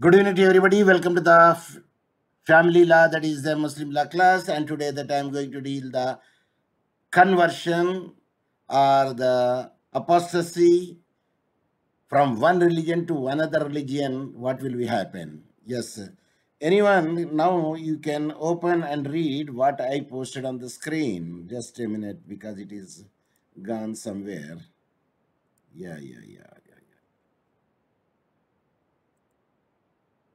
Good evening to everybody. Welcome to the family law, that is the Muslim law class. And today that I am going to deal the conversion or the apostasy from one religion to another religion. What will be happen? Yes. Anyone, now you can open and read what I posted on the screen. Just a minute because it is gone somewhere. Yeah.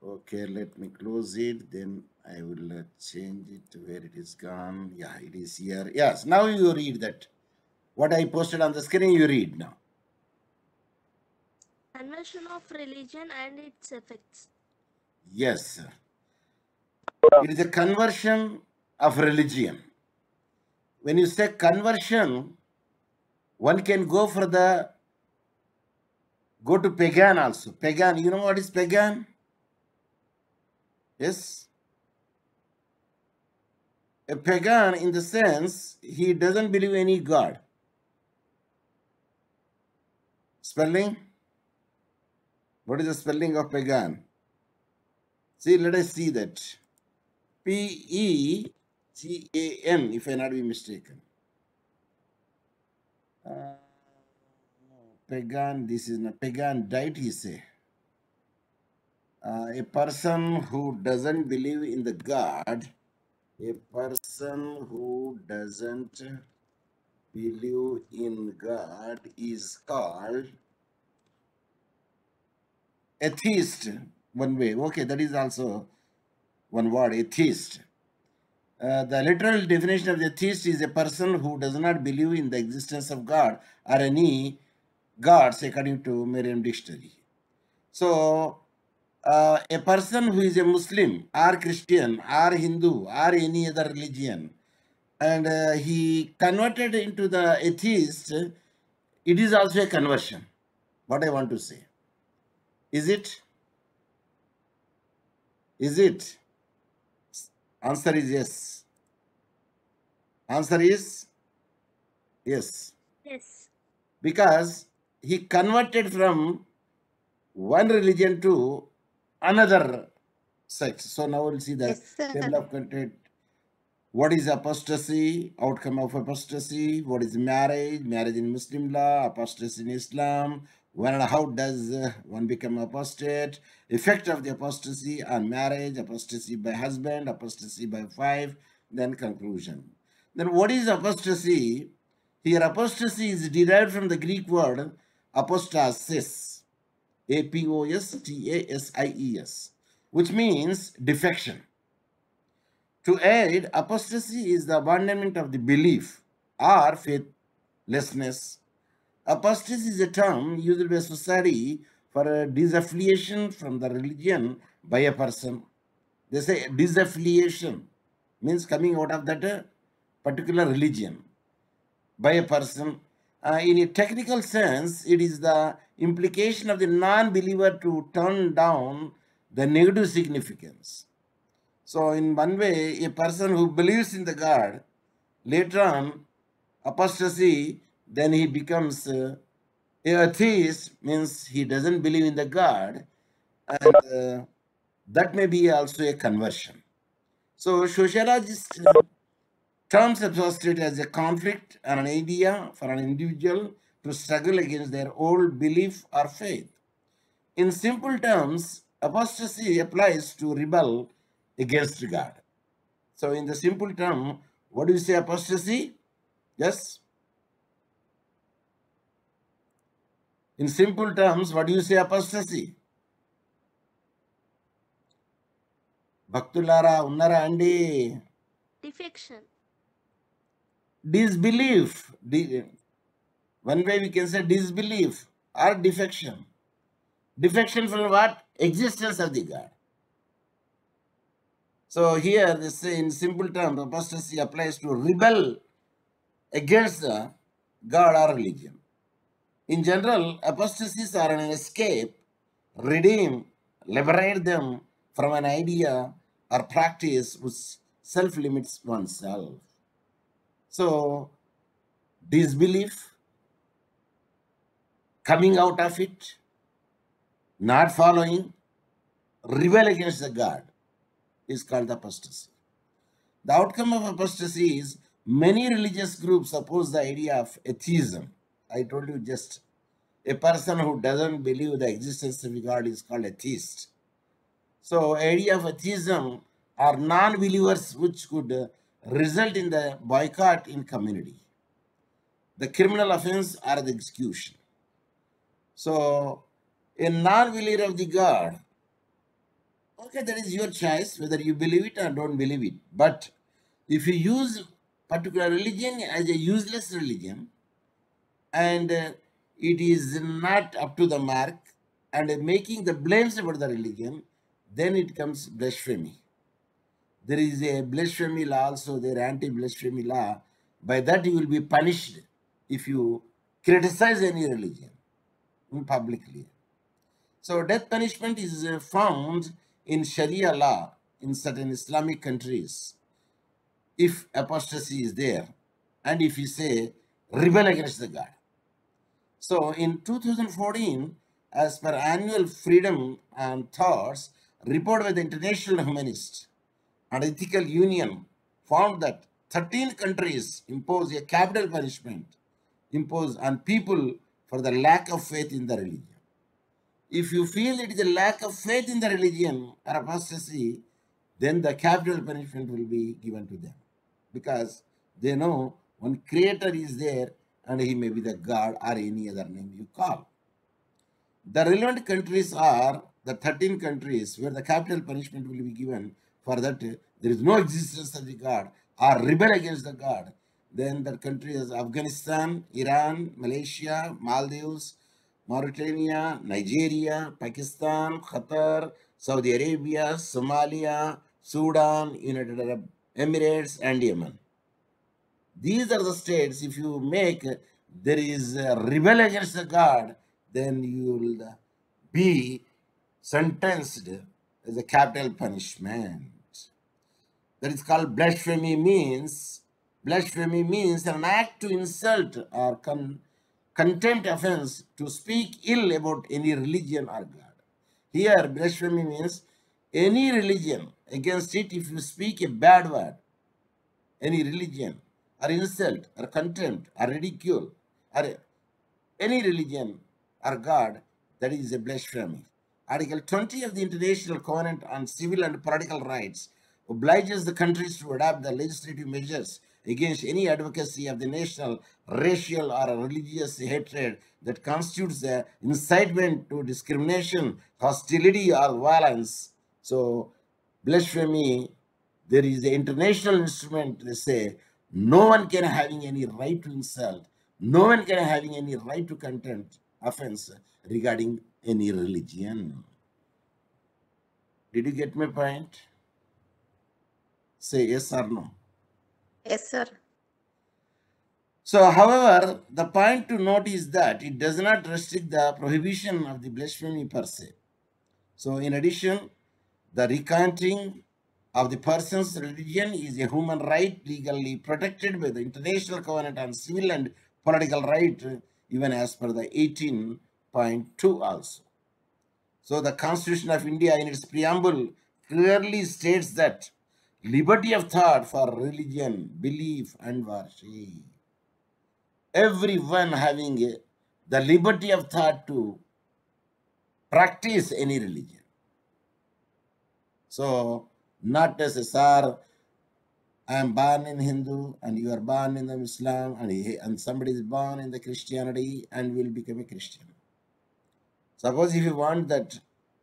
Okay, let me close it. Then I will change it to where it is gone. Yeah, it is here. Yes, now you read that. What I posted on the screen, you read now. Conversion of religion and its effects. Yes, it is a conversion of religion. When you say conversion, one can go to pagan also. Pagan, you know what is pagan? Yes. A pagan, in the sense, he doesn't believe any God. Spelling? What is the spelling of pagan? See, let us see that. P-E-G-A-N, if I not be mistaken. No, pagan, this is not pagan diet, he say. A person who doesn't believe in the God, a person who doesn't believe in God is called atheist. One way. Okay, that is also one word, atheist. The literal definition of atheist is a person who does not believe in the existence of God or any gods, according to Merriam Dictionary. So, a person who is a Muslim or Christian or Hindu or any other religion, and he converted into the atheist, it is also a conversion. What I want to say. Is it? Is it? Answer is yes. Answer is yes. Yes. Because he converted from one religion to another sect. So now we'll see the Yes, sir. table of content. What is apostasy? Outcome of apostasy. What is marriage? Marriage in Muslim law. Apostasy in Islam. When and how does one become apostate? Effect of the apostasy on marriage. Apostasy by husband. Apostasy by wife. Then conclusion. Then what is apostasy? Here apostasy is derived from the Greek word apostasis. Apostasis, which means defection. To aid, apostasy is the abandonment of the belief or faithlessness. Apostasy is a term used by society for a disaffiliation from the religion by a person. They say disaffiliation means coming out of that particular religion by a person. In a technical sense, it is the implication of the non-believer to turn down the negative significance. So, in one way, a person who believes in the God, later on, apostasy, then he becomes a atheist, means he doesn't believe in the God, and that may be also a conversion. So, sociologists terms apostate as a conflict and an idea for an individual to struggle against their old belief or faith. In simple terms, apostasy applies to rebel against God. So, in the simple term, what do you say apostasy? Yes? In simple terms, what do you say apostasy? Bhaktulara unnara andi. Defection. Disbelief. One way we can say disbelief or defection. Defection from what? Existence of the God. So here they say in simple terms, apostasy applies to rebel against the God or religion. In general, apostasies are an escape, redeem, liberate them from an idea or practice which self-limits oneself. So, disbelief, coming out of it, not following, rebel against the God is called apostasy. The outcome of apostasy is many religious groups oppose the idea of atheism. I told you just a person who doesn't believe the existence of God is called atheist. So, idea of atheism are non-believers which could result in the boycott in community, the criminal offense or the execution. So, a non-believer of the God, okay, that is your choice whether you believe it or don't believe it. But if you use particular religion as a useless religion and it is not up to the mark and making the blames about the religion, then it comes blasphemy. There is a blasphemy law also, there anti-blasphemy law. By that you will be punished if you criticize any religion publicly. So death punishment is found in Sharia law in certain Islamic countries if apostasy is there and if you say rebel against the God. So in 2014, as per annual Freedom and Thoughts report by the International Humanist and Ethical Union found that 13 countries impose a capital punishment imposed on people for the lack of faith in the religion. If you feel it is a lack of faith in the religion or apostasy, then the capital punishment will be given to them because they know one creator is there and he may be the God or any other name you call. The relevant countries are the 13 countries where the capital punishment will be given for that there is no existence of the God or rebel against the God. Then the countries Afghanistan, Iran, Malaysia, Maldives, Mauritania, Nigeria, Pakistan, Qatar, Saudi Arabia, Somalia, Sudan, United Arab Emirates, and Yemen. These are the states, if you make there is a rebel against the God, then you will be sentenced as a capital punishment. That is called blasphemy. Blasphemy means an act to insult or contempt offense to speak ill about any religion or God. Here, blasphemy means any religion against it if you speak a bad word, any religion, or insult, or contempt, or ridicule, or any religion or God, that is a blasphemy. Article 20 of the International Covenant on Civil and Political Rights obliges the countries to adopt the legislative measures against any advocacy of the national, racial, or religious hatred that constitutes the incitement to discrimination, hostility, or violence. So, blasphemy, there is an international instrument, they say, no one can having any right to insult, no one can having any right to contempt offense regarding any religion. Did you get my point? Say yes or no. Yes, sir. So, however, the point to note is that it does not restrict the prohibition of the blasphemy per se. So, in addition, the recanting of the person's religion is a human right legally protected by the International Covenant on Civil and Political Right, even as per the 18.2 also. So the Constitution of India in its preamble clearly states that liberty of thought for religion, belief, and worship. Everyone having the liberty of thought to practice any religion. So, not as a sir, I am born in Hindu and you are born in the Islam and somebody is born in the Christianity and will become a Christian. Suppose if you want that,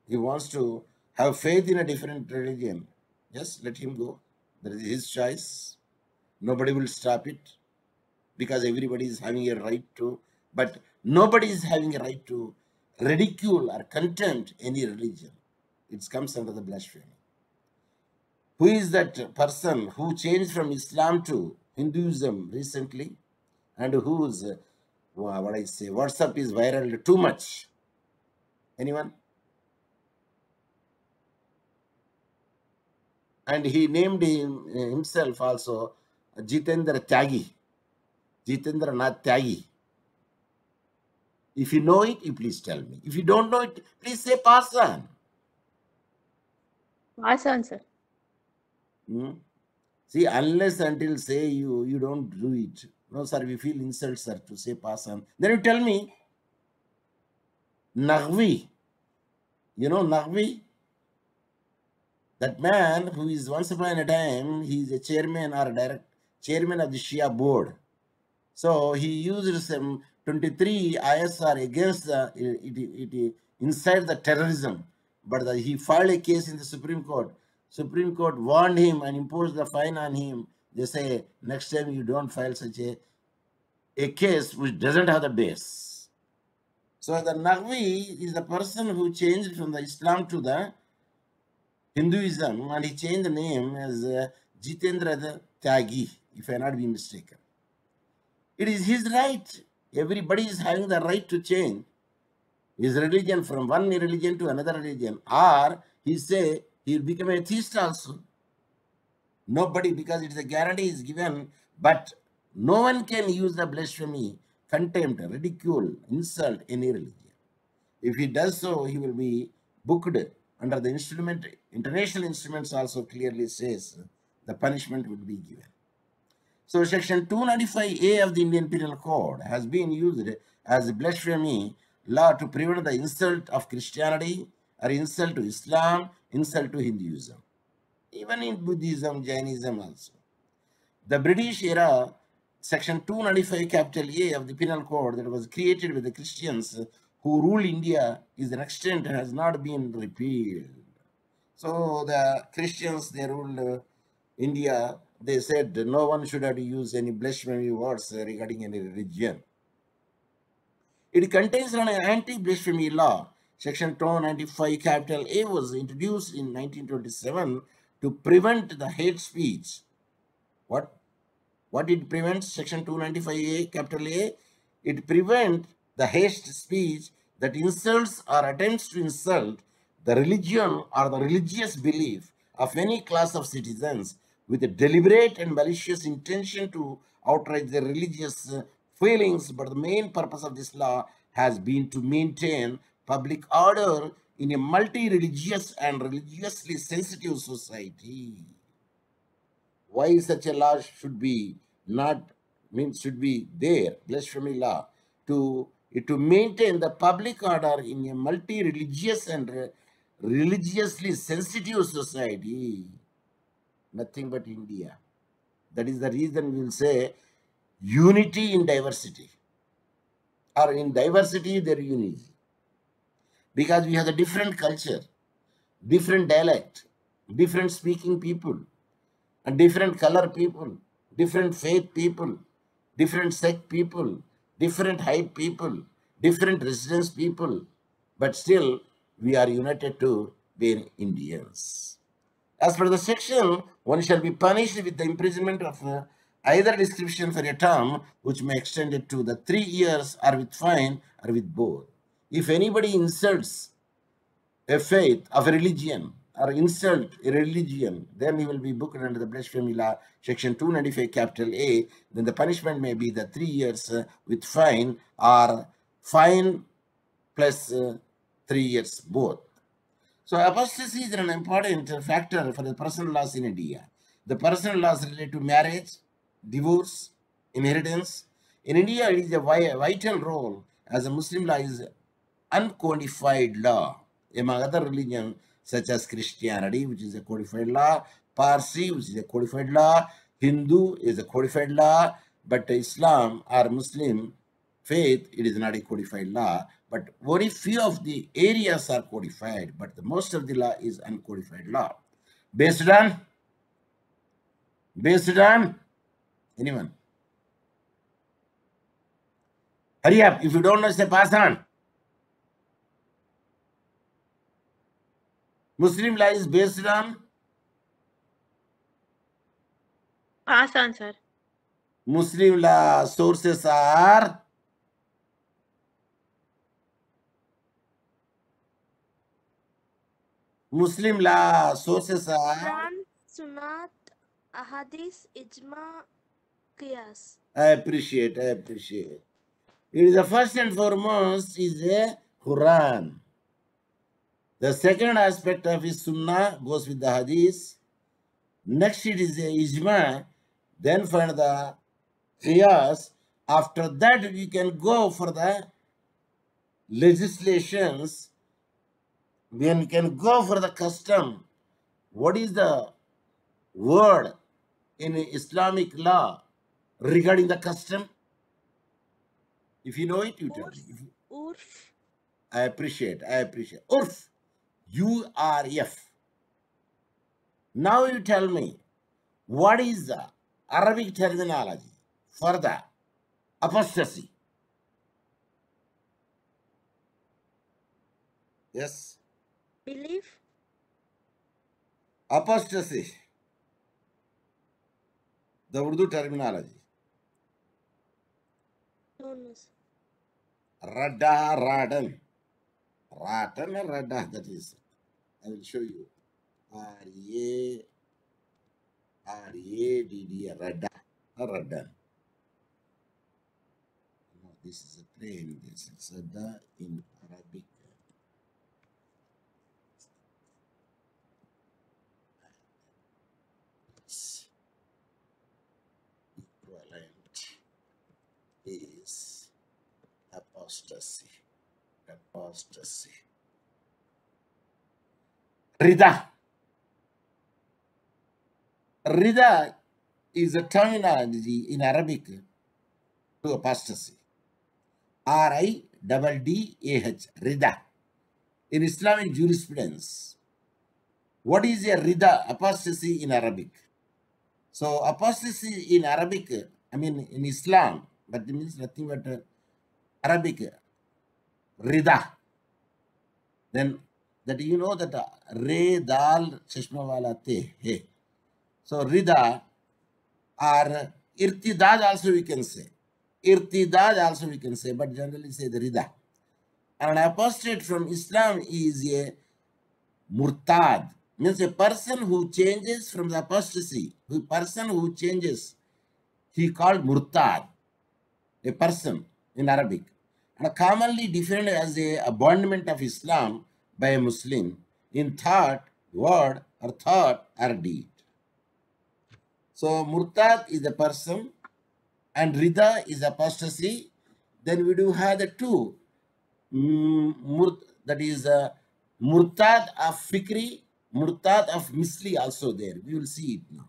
he wants to have faith in a different religion, just let him go. That is his choice. Nobody will stop it because everybody is having a right to, but nobody is having a right to ridicule or contempt any religion. It comes under the blasphemy. Who is that person who changed from Islam to Hinduism recently and whose, WhatsApp is viral too much? Anyone? And he named himself also Jitendra Tyagi. Jitendra Nath Tyagi. If you know it, you please tell me. If you don't know it, please say pass on. Pass on, sir. Hmm? See, unless until say you don't do it. No, sir, we feel insult, sir, to say pass on. Then you tell me, Nagvi. You know Nagvi? That man who is once upon a time, he is a chairman or a direct chairman of the Shia board. So he used some 23 ISR against inside the terrorism, but he filed a case in the Supreme Court. Supreme Court warned him and imposed the fine on him. They say next time you don't file such a case which doesn't have the base. So the Naqvi is the person who changed from the Islam to the Hinduism, and he changed the name as Jitendra Tyagi, if I not be mistaken. It is his right. Everybody is having the right to change his religion from one religion to another religion. Or he say he will become a atheist also. Nobody, because it is a guarantee is given, but no one can use the blasphemy, contempt, ridicule, insult any religion. If he does so, he will be booked under the instrument. International instruments also clearly says the punishment would be given. So section 295A of the Indian Penal Code has been used as a blasphemy law to prevent the insult of Christianity or insult to Islam, insult to Hinduism. Even in Buddhism, Jainism also. The British era, section 295 capital A of the Penal Code that was created with the Christians who ruled India is an extent has not been repealed. So the Christians, they ruled India. They said no one should have to use any blasphemy words regarding any religion. It contains an anti-blasphemy law. Section 295 capital A was introduced in 1927 to prevent the hate speech. What it prevents? Section 295A capital A. It prevents the hate speech that insults or attempts to insult the religion or the religious belief of any class of citizens with a deliberate and malicious intention to outrage their religious feelings. But the main purpose of this law has been to maintain public order in a multi-religious and religiously sensitive society. Why such a law should be not means should be there, blasphemy law, to maintain the public order in a multi-religious and religiously sensitive society. Nothing but India. That is the reason we will say unity in diversity, or in diversity there is unity, because we have a different culture, different dialect, different speaking people, and different color people, different faith people, different sect people, different height people, different residence people, but still we are united to be Indians. As per the section, one shall be punished with the imprisonment of either description for a term which may extend it to the 3 years, or with fine, or with both. If anybody insults a faith of a religion or insult a religion, then he will be booked under the blasphemy law, section 295 capital A. Then the punishment may be the 3 years with fine, or fine plus 3 years, both. So apostasy is an important factor for the personal laws in India. The personal laws relate to marriage, divorce, inheritance. In India, it is a vital role, as a Muslim law is uncodified law among other religions such as Christianity, which is a codified law, Parsi, which is a codified law, Hindu is a codified law, but Islam or Muslim faith, it is not a codified law, but very few of the areas are codified, but the most of the law is uncodified law. Based on anyone? Hurry up, if you don't know, say pass on. Muslim law is based on Pass on, sir. Muslim law sources are Muslim law sources are Quran, Sunnat, Ahadith, Ijma, Qiyas. I appreciate. It is the first and foremost is the Quran. The second aspect of his sunnah goes with the hadith. Next it is a ijma. Then for the qiyas. After that we can go for the legislations. We can go for the custom. What is the word in Islamic law regarding the custom? If you know it, you tell me. Urf. I appreciate. Urf. URF. Now you tell me, what is the Arabic terminology for the apostasy? Yes. Belief. Apostasy. The Urdu terminology. No, no, sir. Radda, Radan. Ratan and Radda, that is. I will show you. R-A-D-D, Radda. Raddan. No, this is a plain. This is Radda in Arabic. Equivalent is apostasy. Rida. Rida is a terminology in Arabic to apostasy. R-I-D-D-A-H. Rida. In Islamic jurisprudence, what is a rida, apostasy in Arabic? So apostasy in Arabic, I mean in Islam, but it means nothing but Arabic rida. Then that you know that re dal chashma wala te he. So rida or irtidad also we can say. Irtidad also we can say, but generally say the rida. And an apostate from Islam is a murtad, means a person who changes from the apostasy. A person who changes, he called murtad, a person in Arabic, and commonly defined as a abandonment of Islam by a Muslim in thought, word, or deed. So murtad is a person, and rida is apostasy. Then we do have the two, that is murtad of fikri, murtad of misli also there. We will see it now.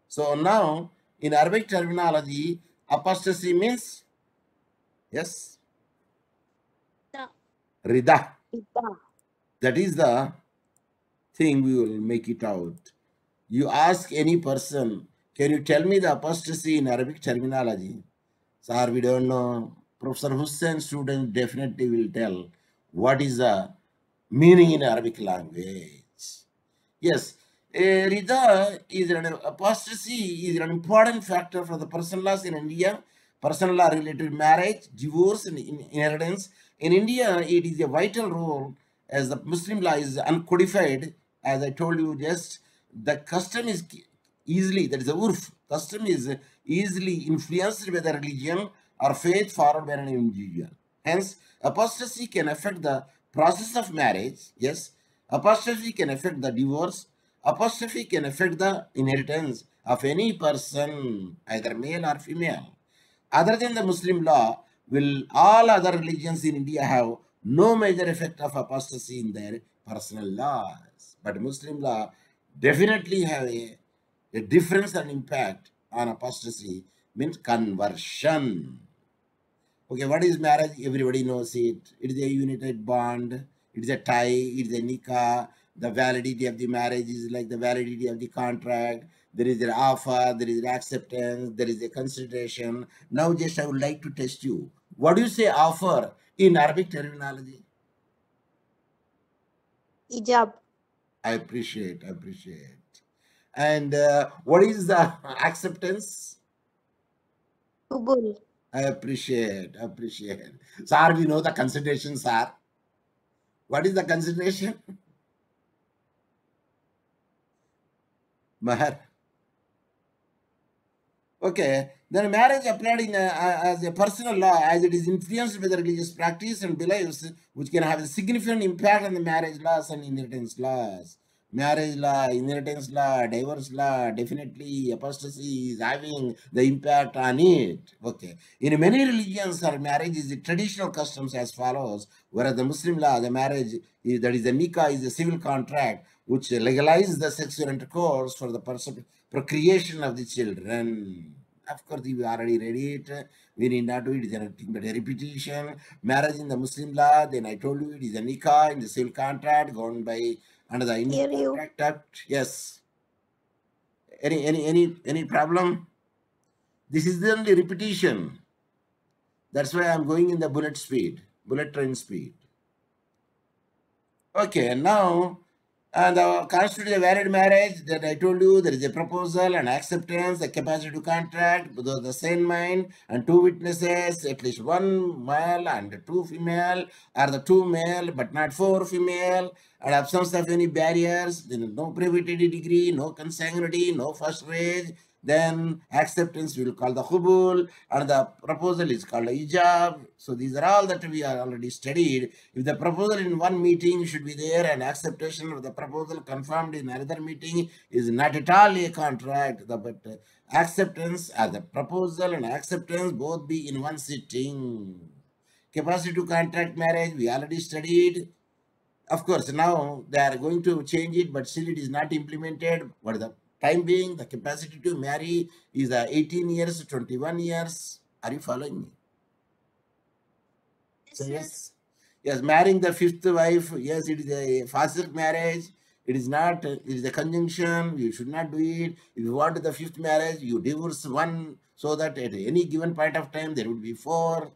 So now in Arabic terminology, apostasy means, yes, Da. rida. Ida. That is the thing, we will make it out. You ask any person, can you tell me the apostasy in Arabic terminology? Sir, we don't know. Professor Hussain student definitely will tell what is the meaning in Arabic language. Yes, rida is an apostasy is an important factor for the personal laws in India. Personal law related marriage, divorce, and inheritance. In India, it is a vital role as the Muslim law is uncodified. As I told you just, the custom is easily, that is the urf, custom is easily influenced by the religion or faith followed by an individual. Hence, apostasy can affect the process of marriage. Yes, apostasy can affect the divorce. Apostasy can affect the inheritance of any person, either male or female. Other than the Muslim law, will all other religions in India have no major effect of apostasy in their personal laws. But Muslim law definitely have a difference and impact on apostasy, means conversion. Okay, what is marriage? Everybody knows it. It is a united bond. It is a tie. It is a nikah. The validity of the marriage is like the validity of the contract. There is an offer. There is an acceptance. There is a consideration. Now, just I would like to test you. What do you say offer in Arabic terminology? Ijab. I appreciate. And what is the acceptance? Qubul. I appreciate. Sir, we know the consideration, sir. What is the consideration? Mahar. Okay, then marriage applied as a personal law as it is influenced by the religious practice and beliefs, which can have a significant impact on the marriage laws and inheritance laws. Marriage law, inheritance law, divorce law, definitely apostasy is having the impact on it. Okay, in many religions, our marriage is the traditional customs as follows, whereas the Muslim law, the marriage is, that is the nikah, is a civil contract which legalizes the sexual intercourse for the procreation of the children. Of course, we already read it. We need not do it. It is nothing but a repetition. Marriage in the Muslim law, then I told you it is a nikah in the civil contract governed by under the Indian Hear you. Contract Act. Yes. Any problem? This is the only repetition. That's why I'm going in the bullet train speed. Okay, now the constitute a valid marriage that I told you, there is a proposal and acceptance, the capacity to contract, the same mind, and two witnesses, at least one male and two female, or the two male but not four female, and absence of any barriers, then no privity degree, no consanguinity, no first marriage. Then acceptance we will call the khubul, and the proposal is called ijab. So these are all that we are already studied. If the proposal in one meeting should be there and acceptation of the proposal confirmed in another meeting is not at all a contract, but acceptance as the proposal and acceptance both be in one sitting. Capacity to contract marriage we already studied. Of course, now they are going to change it, but still it is not implemented. But the time being, the capacity to marry is 18 years, 21 years. Are you following me? Yes, So sir. yes, yes, marrying the fifth wife, yes, it is a fasik marriage. It is not, it is a conjunction. You should not do it. If you want the fifth marriage, you divorce one so that at any given point of time there would be four.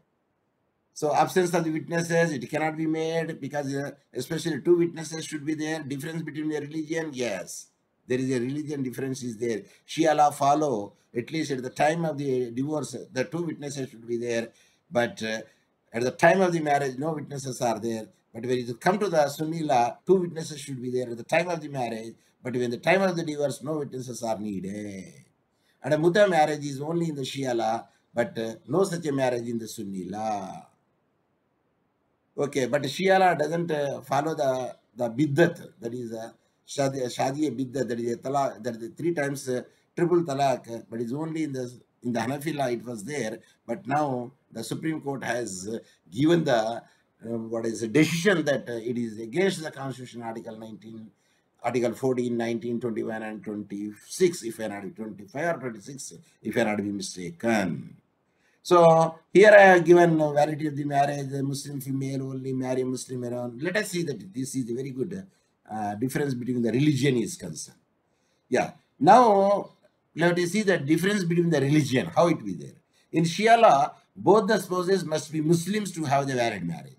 So absence of the witnesses, it cannot be made because especially two witnesses should be there. Difference between the religion, yes, there is a religion difference is there. Shia law follow, at least at the time of the divorce, the two witnesses should be there. But at the time of the marriage, no witnesses are there. But when you come to the Sunni law, two witnesses should be there at the time of the marriage. But when the time of the divorce, no witnesses are needed. And a muta marriage is only in the Shia law, but no such a marriage in the Sunni law. Okay, but Shia law doesn't follow the biddat, that is shadi biddat, that is a talaq, that is three times triple talaq, but it's only in the Hanafi law it was there, but now the Supreme Court has given the what is a decision that it is against the Constitution, Article 19, Article 14, 19, 21, and 26, if I not 25 or 26, if I not be mistaken. So here I have given validity of the marriage, the Muslim female only marry Muslim around. Let us see that this is a very good difference between the religion is concerned. Yeah. Now let us see the difference between the religion, how it be there. In Shia law, both the spouses must be Muslims to have the valid marriage.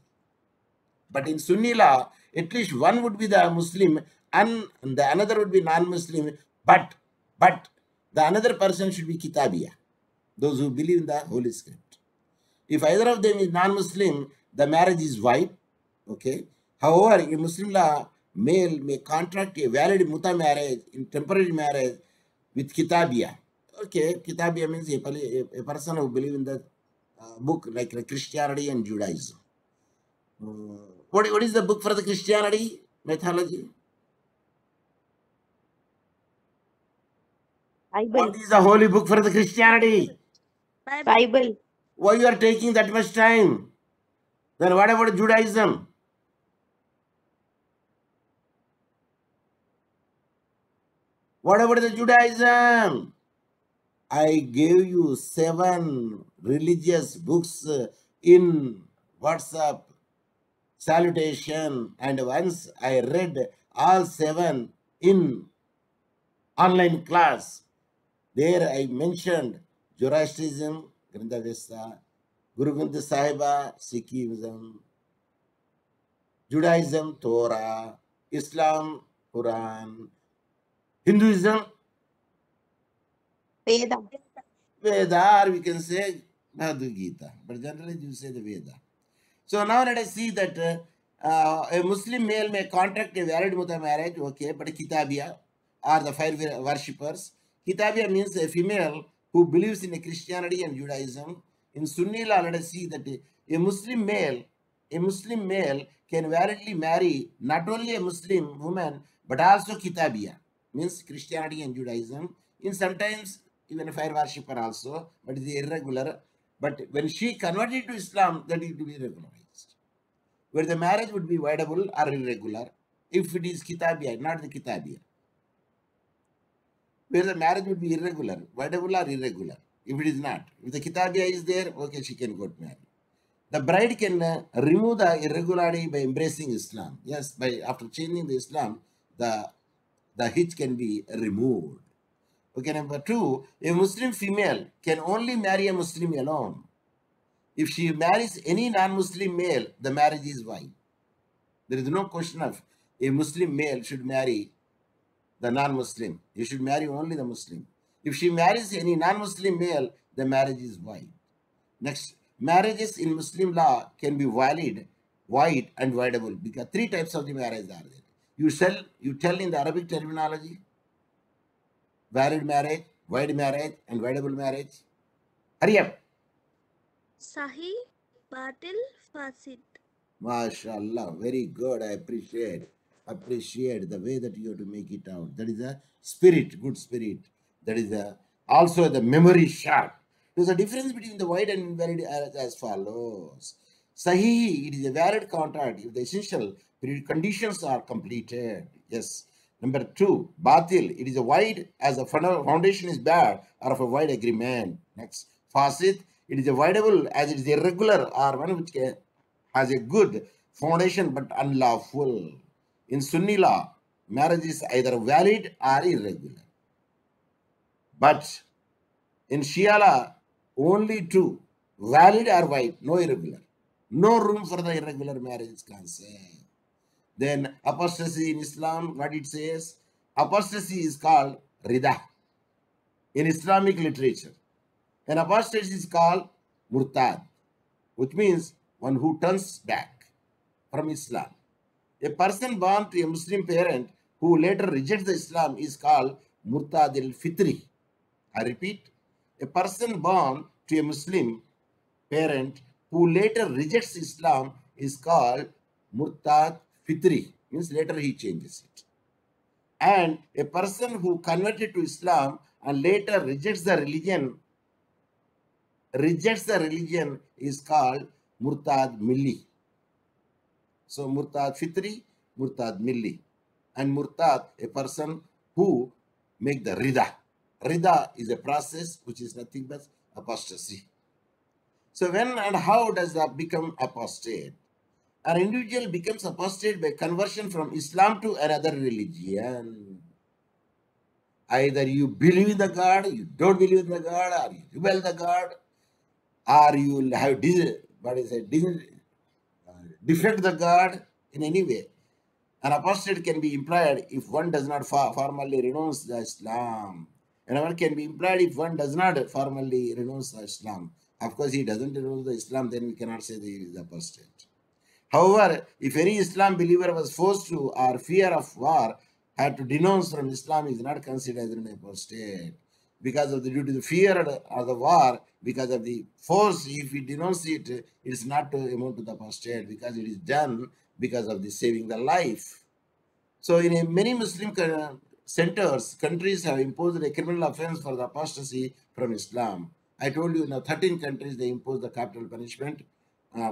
But in Sunni law, at least one would be the Muslim and the another would be non-Muslim, but the another person should be Kitabiya, those who believe in the Holy Script. If either of them is non-Muslim, the marriage is void. Okay. However, in Muslim law, male may contract a valid muta marriage, in temporary marriage, with Kitabiya. Okay, Kitabiya means a person who believes in the book like Christianity and Judaism. What is the book for the Christianity mythology? Bible. What is the holy book for the Christianity? Bible. Why you are taking that much time? Then what about Judaism? What about the Judaism? I gave you 7 religious books in WhatsApp salutation, and once I read all 7 in online class. There I mentioned Zoroastrianism, Grandavesta, Guru Granth Sahiba, Sikhism, Judaism, Torah, Islam, Quran, Hinduism, Veda. Veda, or we can say Bhagavad Gita, but generally you say the Veda. So now let us see that a Muslim male may contract a valid muta marriage, okay, but Kitabiya are the fire worshippers. Kitabiya means a female who believes in a Christianity and Judaism. In Sunni law, let us see that a Muslim male can validly marry not only a Muslim woman but also Kitabiya, means Christianity and Judaism. In sometimes even a fire worshipper also, but it is irregular. But when she converted to Islam, that it will be regularized, where the marriage would be voidable or irregular if it is Kitabiya, not the Kitabiya. Where the marriage would be irregular, voidable or irregular. If it is not, if the Kitabiya is there, okay, she can get married. The bride can remove the irregularity by embracing Islam. Yes, by after changing the Islam, the hitch can be removed. Okay, number two, a Muslim female can only marry a Muslim alone. If she marries any non-Muslim male, the marriage is void. There is no question of a Muslim male should marry the non-Muslim. You should marry only the Muslim. If she marries any non-Muslim male, the marriage is void. Next, marriages in Muslim law can be void and voidable, because three types of the marriage are there. You tell in the Arabic terminology: valid marriage, void marriage, and voidable marriage. Hurry up. Sahih, Batil, Fasid. MashaAllah, very good. I appreciate the way that you have to make it out. That is a spirit, good spirit. That is also the memory sharp. There's a difference between the void and invalid as follows. Sahih, it is a valid contract if the essential conditions are completed. Yes. Number two, Batil, it is a void as the foundation is bad or of a void agreement. Next, Fasid, it is a voidable as it is irregular or one which has a good foundation but unlawful. In Sunni law, marriage is either valid or irregular. But in Shia law, only two, valid or void, no irregular. No room for the irregular marriage concept. Then apostasy in Islam, what it says? Apostasy is called rida in Islamic literature. And apostasy is called murtad, which means one who turns back from Islam. A person born to a Muslim parent who later rejects the Islam is called murtad al-fitri. I repeat, a person born to a Muslim parent who later rejects Islam is called murtad fitri, means later he changes it. And a person who converted to Islam and later rejects the religion is called murtad milli. So murtad fitri, murtad milli, and murtad, a person who make the rida. Rida is a process which is nothing but apostasy. So when and how does that become apostate? An individual becomes apostate by conversion from Islam to another religion. Either you believe in the God, you don't believe in the God, or you rebel the God, or you have defect the God in any way. An apostate can be implied if one does not formally renounce the Islam. Another can be implied if one does not formally renounce the Islam. Of course, he doesn't renounce the Islam, then we cannot say that he is apostate. However, if any Islam believer was forced to or fear of war had to denounce from Islam, he is not considered as an apostate. Because of due to the fear of the war, because of the force, if he denounces it, it is not to amount to the apostate, because it is done because of the saving the life. So in many Muslim countries have imposed a criminal offense for the apostasy from Islam. I told you, 13 countries they impose the capital punishment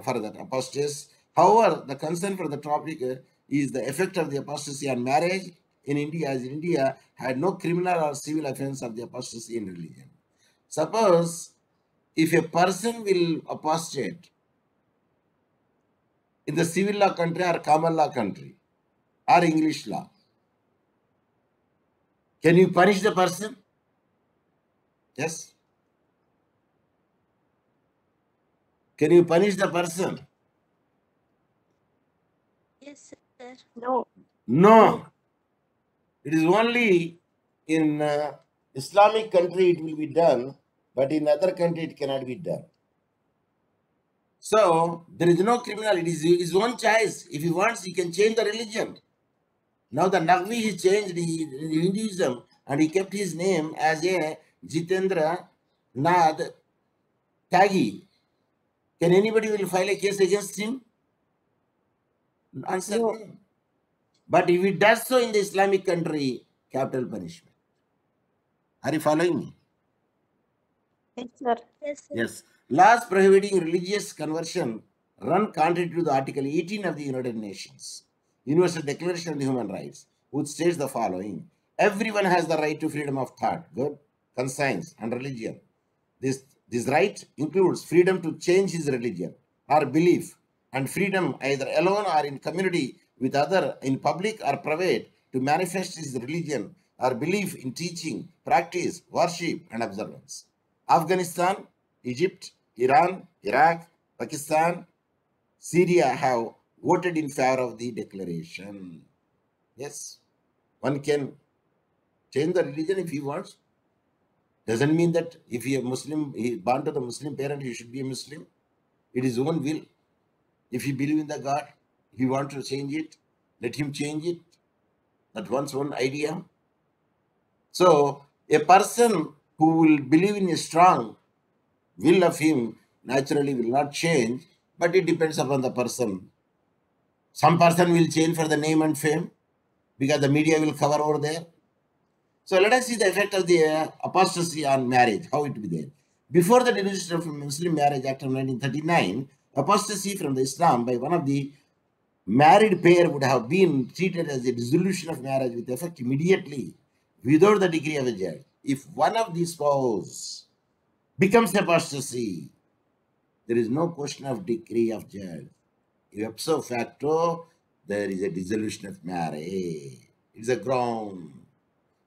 for that apostates. However, the concern for the topic is the effect of the apostasy on marriage in India, as India had no criminal or civil offense of the apostasy in religion. Suppose if a person will apostate in the civil law country or common law country or English law, can you punish the person? Yes. Can you punish the person? Yes, sir. No. No. It is only in Islamic country it will be done, but in other country it cannot be done. So there is no criminal. It is his own choice. If he wants, he can change the religion. Now the Naqvi he changed Hinduism and he kept his name as a Jitendra Nad, Taggy, can anybody will file a case against him? Answer No. no. But if he does so in the Islamic country, capital punishment. Are you following me? Yes, sir. Yes, sir. Yes. Laws prohibiting religious conversion run contrary to the Article 18 of the United Nations, Universal Declaration of the Human Rights, which states the following: everyone has the right to freedom of thought, good, conscience, and religion. This right includes freedom to change his religion or belief, and freedom either alone or in community with other, in public or private, to manifest his religion or belief in teaching, practice, worship, and observance. Afghanistan, Egypt, Iran, Iraq, Pakistan, Syria have voted in favor of the declaration. Yes, one can change the religion if he wants. Doesn't mean that if he is a Muslim, he is born to the Muslim parent, he should be a Muslim. It is his own will. If he believes in the God, if he wants to change it, let him change it. That's one's own idea. So a person who will believe in a strong will of him naturally will not change, but it depends upon the person. Some person will change for the name and fame because the media will cover over there. So let us see the effect of the apostasy on marriage, how it will be there. Before the Derogation of Muslim Marriage Act of 1939, apostasy from the Islam by one of the married pair would have been treated as a dissolution of marriage with effect immediately without the degree of a judge. If one of the spouse becomes apostasy, there is no question of degree of judge. Ipso facto, there is a dissolution of marriage. It's a ground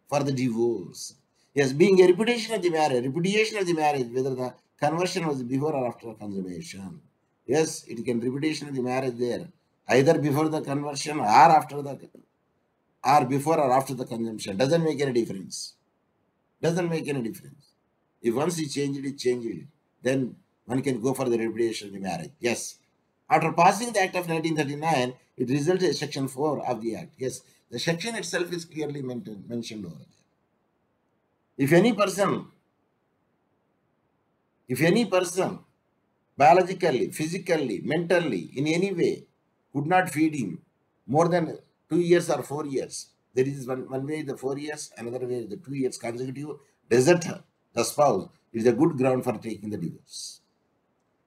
for the divorce. Yes, being a repudiation of the marriage, whether the conversion was before or after consummation. Yes, it can repudiation of the marriage there, either before the conversion or after the, or before or after the consumption. Doesn't make any difference. Doesn't make any difference. If once he changed it, then one can go for the repudiation of the marriage. Yes. After passing the Act of 1939, it resulted in Section 4 of the Act. Yes, the section itself is clearly mentioned over there. If any person biologically, physically, mentally, in any way could not feed him more than 2 years or 4 years, there is one way the 4 years, another way the 2 years consecutive, desert the spouse is a good ground for taking the divorce.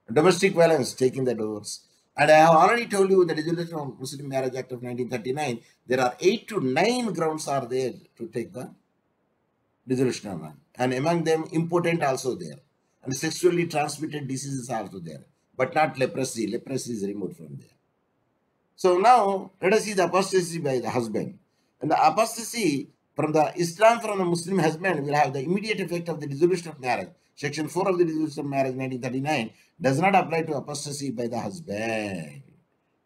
Domestic violence, taking the divorce. And I have already told you the Dissolution of Muslim Marriage Act of 1939, there are 8 to 9 grounds are there to take the dissolution of marriage. And among them, impotent also there. And sexually transmitted diseases also there. But not leprosy. Leprosy is removed from there. So now, let us see the apostasy by the husband. And the apostasy from the Islam from the Muslim husband will have the immediate effect of the dissolution of marriage. Section 4 of the Dissolution of Marriage 1939 does not apply to apostasy by the husband.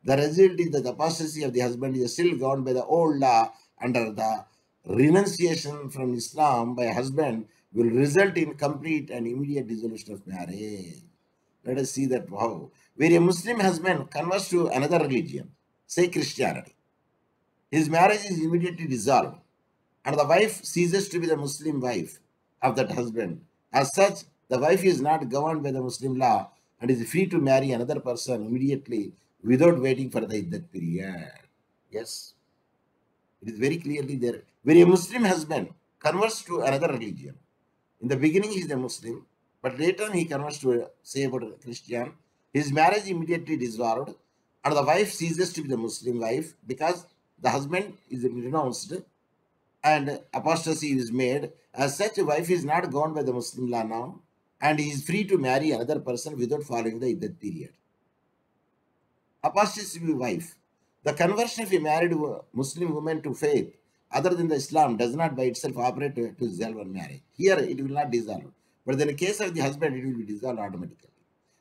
The result is that the apostasy of the husband is still governed by the old law under the renunciation from Islam by a husband will result in complete and immediate dissolution of marriage. Let us see that how. Where a Muslim husband converts to another religion, say Christianity, his marriage is immediately dissolved and the wife ceases to be the Muslim wife of that husband. As such, the wife is not governed by the Muslim law and is free to marry another person immediately without waiting for the iddat period. Yes, it is very clearly there. Where a Muslim husband converts to another religion, in the beginning he is a Muslim, but later he converts to, say, about a Christian, his marriage immediately dissolved and the wife ceases to be the Muslim wife because the husband is renounced and apostasy is made. As such, a wife is not governed by the Muslim law now and he is free to marry another person without following the iddat period. Apostasy of a wife. The conversion of a married Muslim woman to faith other than the Islam does not by itself operate to dissolve her marriage. Here it will not dissolve. But in the case of the husband, it will be dissolved automatically.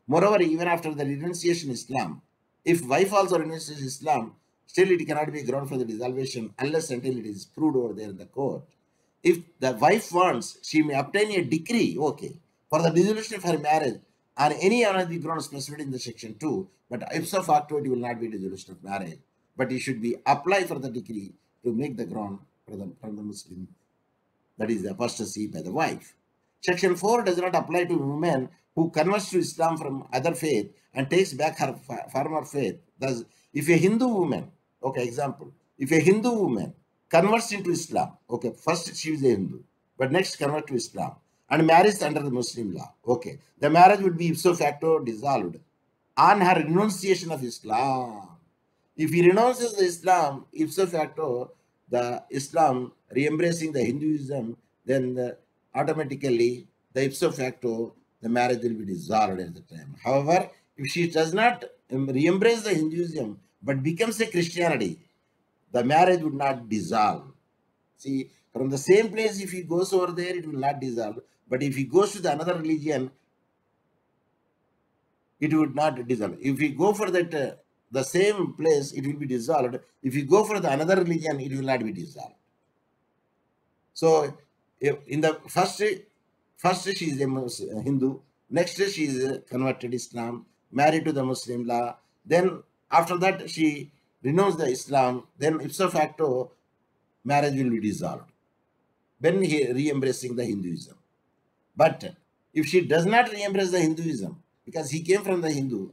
Moreover, even after the renunciation of Islam, if wife also renounces Islam, still it cannot be ground for the dissolution unless until it is proved over there in the court. If the wife wants, she may obtain a decree, okay, for the dissolution of her marriage on any one of the grounds specified in the section 2, but ipso facto it will not be dissolution of marriage. But it should be apply for the decree to make the ground from the Muslim, that is the apostasy by the wife. Section 4 does not apply to women who converts to Islam from other faith and takes back her former faith. Thus, if a Hindu woman, okay, example, if a Hindu woman converts into Islam, okay, first she is a Hindu, but next convert to Islam and marries under the Muslim law, okay, the marriage would be ipso facto dissolved on her renunciation of Islam. If he renounces the Islam, ipso facto, the Islam re-embracing the Hinduism, then automatically, the ipso facto, the marriage will be dissolved at the time. However, if she does not re-embrace the Hinduism, but becomes a Christianity, the marriage would not dissolve. See, from the same place, if he goes over there, it will not dissolve. But if he goes to the another religion, it would not dissolve. If we go for that the same place, it will be dissolved. If you go for the another religion, it will not be dissolved. So, in the first she is a Hindu. Next she is converted Islam, married to the Muslim law. Then after that she renounced the Islam. Then ipso facto, marriage will be dissolved when he re-embracing the Hinduism. But if she does not re-embrace the Hinduism, because he came from the Hindu,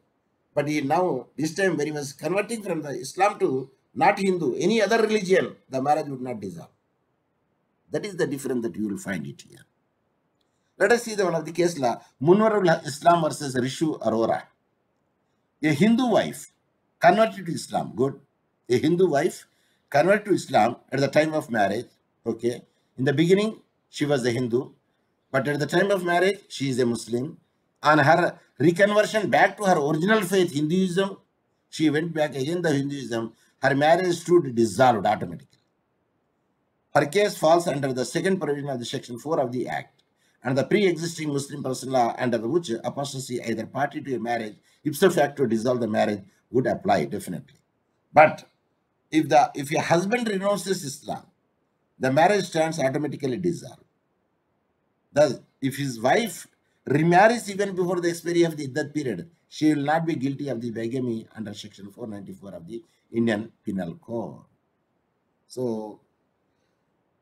but he now, this time when he was converting from the Islam to not Hindu, any other religion, the marriage would not dissolve. That is the difference that you will find it here. Let us see the one of the case law, Munwarul Islam versus Rishu Arora. A Hindu wife converted to Islam, good. A Hindu wife converted to Islam at the time of marriage, okay. In the beginning, she was a Hindu, but at the time of marriage, she is a Muslim. On her reconversion back to her original faith, Hinduism, she went back again to Hinduism. Her marriage stood dissolved automatically. Her case falls under the second provision of the Section 4 of the Act, and the pre-existing Muslim personal law under which apostasy, either party to a marriage, ipso facto dissolve the marriage, would apply definitely. But if a husband renounces Islam, the marriage stands automatically dissolved. Thus, if his wife remarries even before the expiry of the iddat period, she will not be guilty of the bigamy under Section 494 of the Indian Penal Code. So,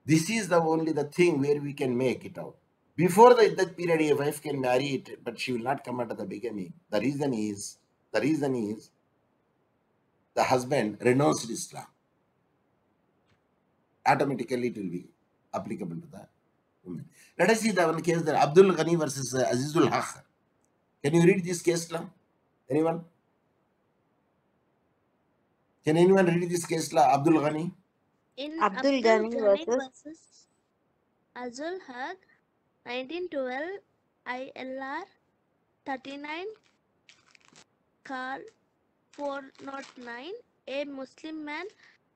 this is only the thing where we can make it out. Before the iddat period, a wife can marry it, but she will not come under the bigamy. The reason is the husband renounced Islam. Automatically, it will be applicable to the woman. Let us see the one case, that Abdul Ghani versus Azizul Haq. Can you read this case law? Anyone? Can anyone read this case law, Abdul Ghani? In Abdul Abdul Ghani Ghani versus versus Azul Haq, 1912, ILR 39, Car 409, a Muslim man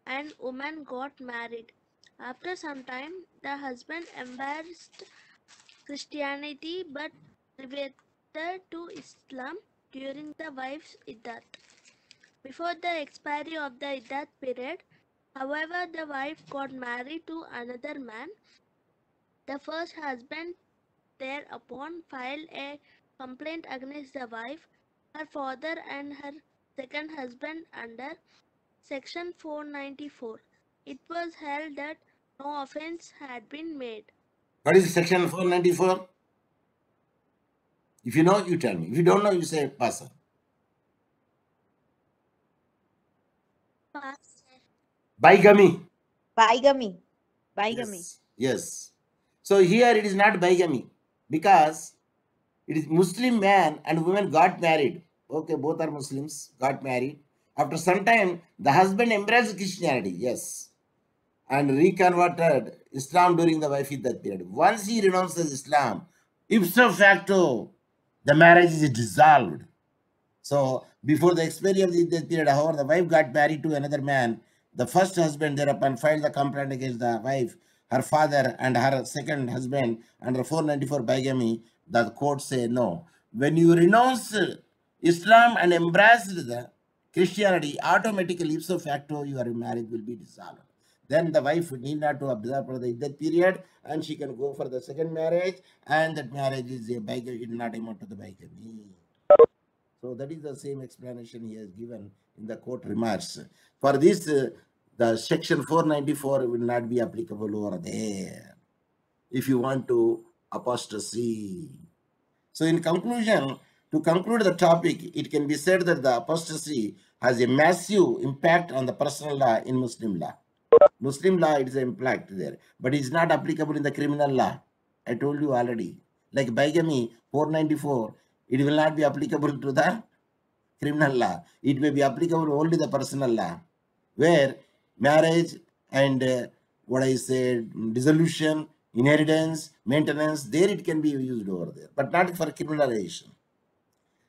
and woman got married. After some time, the husband embraced Christianity but reverted to Islam during the wife's iddat. Before the expiry of the iddat period, however, the wife got married to another man. The first husband thereupon filed a complaint against the wife, her father, and her second husband under Section 494. It was held that no offense had been made. What is Section 494? If you know, you tell me. If you don't know, you say pass. Pass. Bigamy. bigamy. Yes. So here it is not bigamy, because it is Muslim man and woman got married. Okay, both are Muslims, got married. After some time, the husband embraced Christianity, yes, and reconverted Islam during the wife iddat period. Once he renounces Islam, ipso facto, the marriage is dissolved. So, before the expiry of the iddat period, however, the wife got married to another man. The first husband thereupon filed the complaint against the wife, her father, and her second husband under 494 bigamy. The court say no. When you renounce Islam and embrace the Christianity, automatically ipso facto your marriage will be dissolved. Then the wife need not to observe for the iddat period, and she can go for the second marriage, and that marriage is a bigamy, it will not amount to the bigamy. So that is the same explanation he has given in the court remarks. For this, the Section 494 will not be applicable over there. If you want to apostasy. So in conclusion, to conclude the topic, it can be said that the apostasy has a massive impact on the personal law in Muslim law. Muslim law, it is an impact there, but it's not applicable in the criminal law. I told you already. Like bigamy, 494, it will not be applicable to the criminal law. It may be applicable only the personal law, where marriage and what I said, dissolution, inheritance, maintenance, there it can be used over there, but not for criminalization.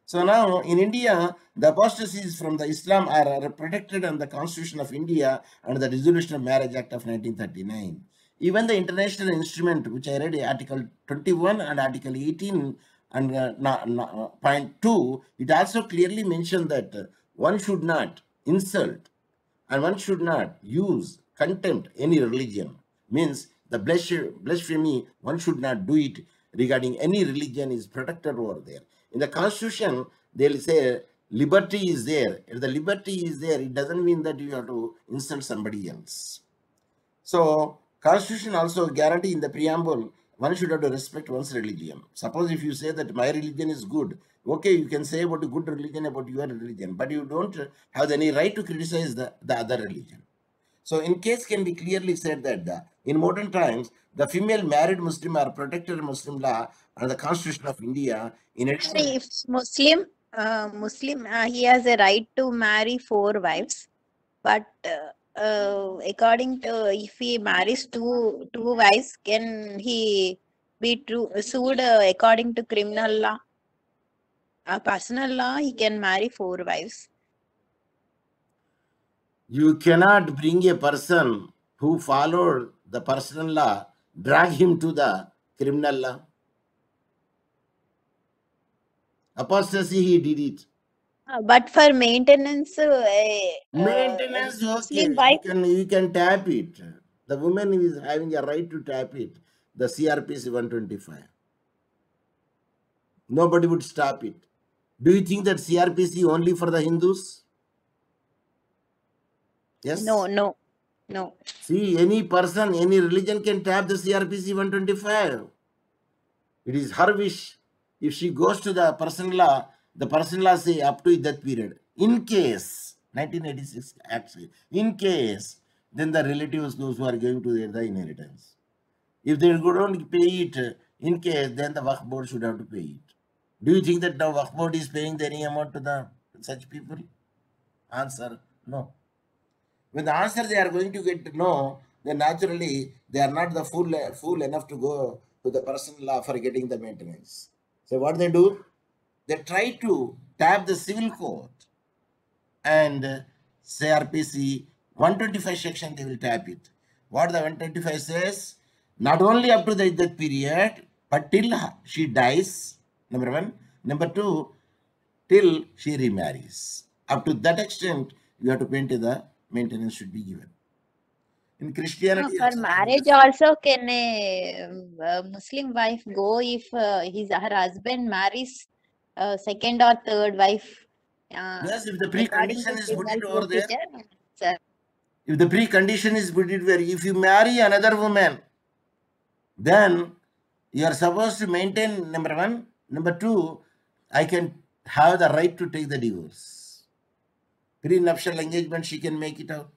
So now in India, the apostasies from the Islam are protected under the Constitution of India and the Dissolution of Marriage Act of 1939. Even the international instrument, which I read, Article 21 and Article 18 and point 2, it also clearly mentioned that one should not insult and one should not use contempt any religion. Means the blasphemy, one should not do it regarding any religion is protected over there. In the Constitution, they'll say liberty is there. If the liberty is there, it doesn't mean that you have to insult somebody else. So Constitution also guarantee in the preamble, one should have to respect one's religion. Suppose if you say that my religion is good, okay, you can say about a good religion about your religion, but you don't have any right to criticize the other religion. So in case can be clearly said that in modern times, the female married Muslim are protected in Muslim law and the Constitution of India. In addition, If Muslim, he has a right to marry 4 wives, but according to if he marries two wives, can he be sued according to criminal law? Personal law, he can marry 4 wives. you cannot bring a person who followed the personal law, drag him to the criminal law. Apostasy, he did it. But for maintenance, Maintenance, Muslim okay, wife, you can tap it. The woman is having a right to tap it. The CRPC 125. Nobody would stop it. Do you think that CRPC only for the Hindus? Yes. no. See, any person, any religion can tap the CRPC 125. It is her wish. If she goes to the personal law say up to that period. In case, 1986 actually, in case, then the relatives, those who are going to the inheritance. If they don't pay it, in case, then the Waqf board should have to pay it. Do you think that the Waqf board is paying any amount to such people? Answer, no. When the answer they are going to get no, then naturally they are not the fool enough to go to the personal law for getting the maintenance. So what they do? They try to tap the civil court and CRPC 125 section they will tap it. What the 125 says? Not only up to that period, but till she dies, number one. Number two, till she remarries. Up to that extent, you have to pay the maintenance should be given. In Christianity, for marriage also, can a Muslim wife go if her husband marries second or third wife? yes, if the According to precondition is put criminal it over there, procedure, sir. if the precondition is put it where if you marry another woman, then you are supposed to maintain number one. Number two, I can have the right to take the divorce. Prenuptial engagement, she can make it out.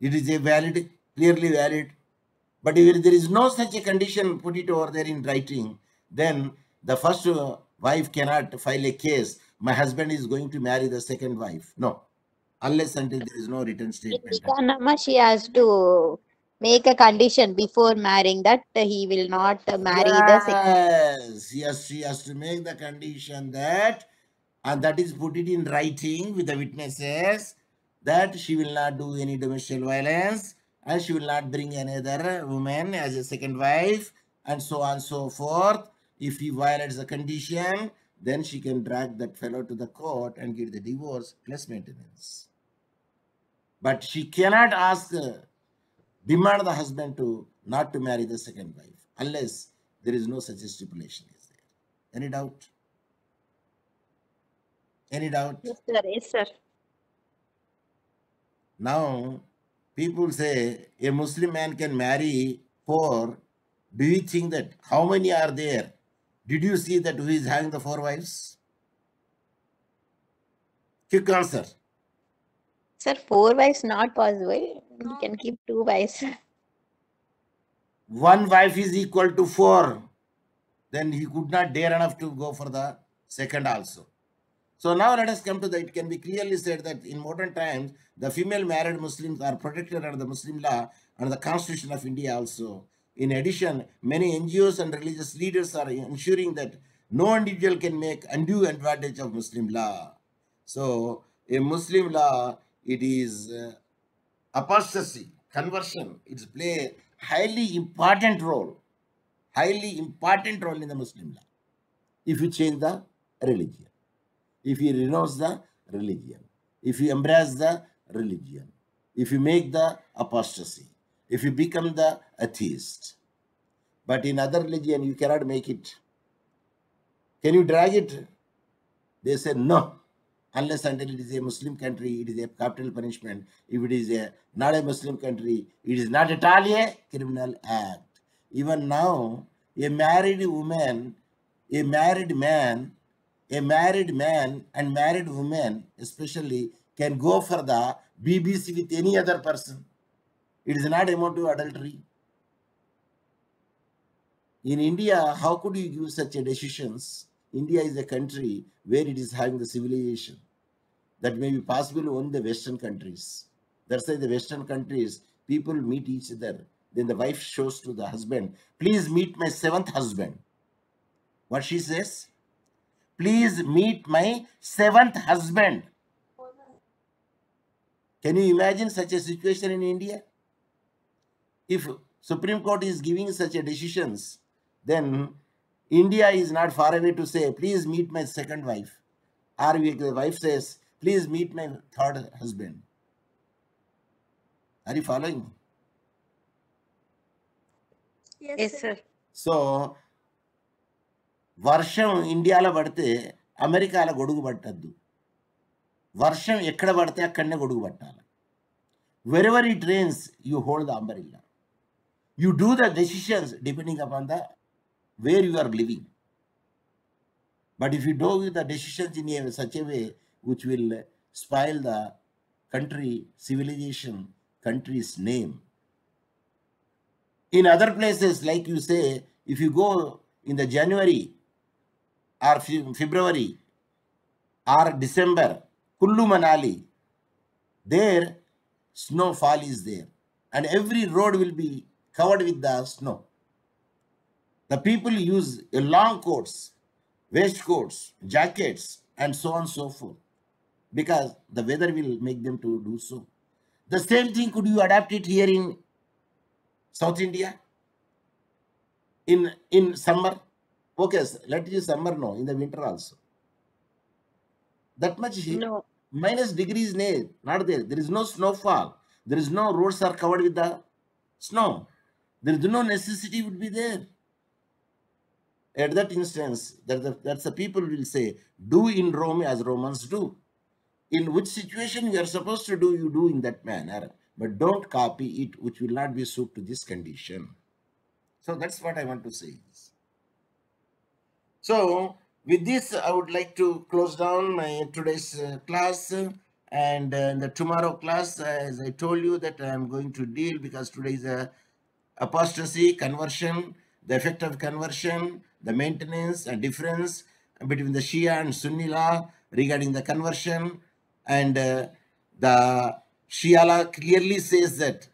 It is a valid, clearly valid. But if there is no such a condition, put it over there in writing, then the first wife cannot file a case. My husband is going to marry the second wife. No, unless until there is no written In statement. Nikah, she has to make a condition before marrying that he will not marry the second. Yes, she has to make the condition that, and that is put it in writing with the witnesses, that she will not do any domestic violence and she will not bring another woman as a second wife and so on and so forth. If he violates the condition, then she can drag that fellow to the court and get the divorce plus maintenance. But she cannot demand the husband to not to marry the second wife unless there is no such stipulation is there. Any doubt? Any doubt? Yes, sir. Yes, sir. Now, people say a Muslim man can marry 4, do you think that how many are there? Did you see that who is having the 4 wives? Quick answer. Sir, 4 wives not possible. You No. can keep 2 wives. 1 wife is equal to 4. Then he could not dare enough to go for the second also. So now let us come to that. It can be clearly said that in modern times, the female married Muslims are protected under the Muslim law and the Constitution of India also. In addition, many NGOs and religious leaders are ensuring that no individual can make undue advantage of Muslim law. So, a Muslim law, it is apostasy, conversion. It's play highly important role in the Muslim law. If you change the religion, if you renounce the religion, if you embrace the religion, if you make the apostasy, if you become the atheist. But in other religion, you cannot make it. Can you drag it? They say no. Unless until it is a Muslim country, it is a capital punishment. If it is not a Muslim country, it is not at all a criminal act. Even now, a married woman, a married man, and married woman especially can go for the BBC with any other person. It is not amount to adultery. In India, how could you give such a decisions? India is a country where it is having the civilization that may be possible only the Western countries. That's why the Western countries, people meet each other. Then the wife shows to the husband, please meet my 7th husband. What she says? Please meet my 7th husband. Can you imagine such a situation in India? If Supreme Court is giving such a decisions, then India is not far away to say, please meet my 2nd wife. Or the wife says, please meet my 3rd husband. Are you following? Yes, sir. So, వర్షం ఇండియాలో పడితే అమెరికాలో గొడుగు పట్టద్దు. వర్షం ఎక్కడ పడితే అక్కడనే గొడుగు పట్టాలి. Wherever it rains, you hold the umbrella. You do the decisions depending upon the where you are living. But if you do the decisions in such a way which will spoil the country, civilization, country's name. In other places, like you say, if you go in the January or February or December, Kullu Manali, there snowfall is there and every road will be covered with the snow. The people use long coats, waistcoats, jackets and so on and so forth because the weather will make them to do so. The same thing could you adapt it here in South India? In summer? Okay, let you summer no, in the winter also. That much heat. No. Minus degrees not there. There is no snowfall. There is no roads are covered with the snow. There is no necessity would be there. At that instance, that's the people will say, do in Rome as Romans do. In which situation you are supposed to do, you do in that manner. But don't copy it, which will not be suited to this condition. So that's what I want to say. So with this, I would like to close down my today's class. And in the tomorrow class, as I told you that I am going to deal, because today is apostasy, conversion, the effect of conversion, the maintenance and difference between the Shia and Sunni law regarding the conversion. And the Shia law clearly says that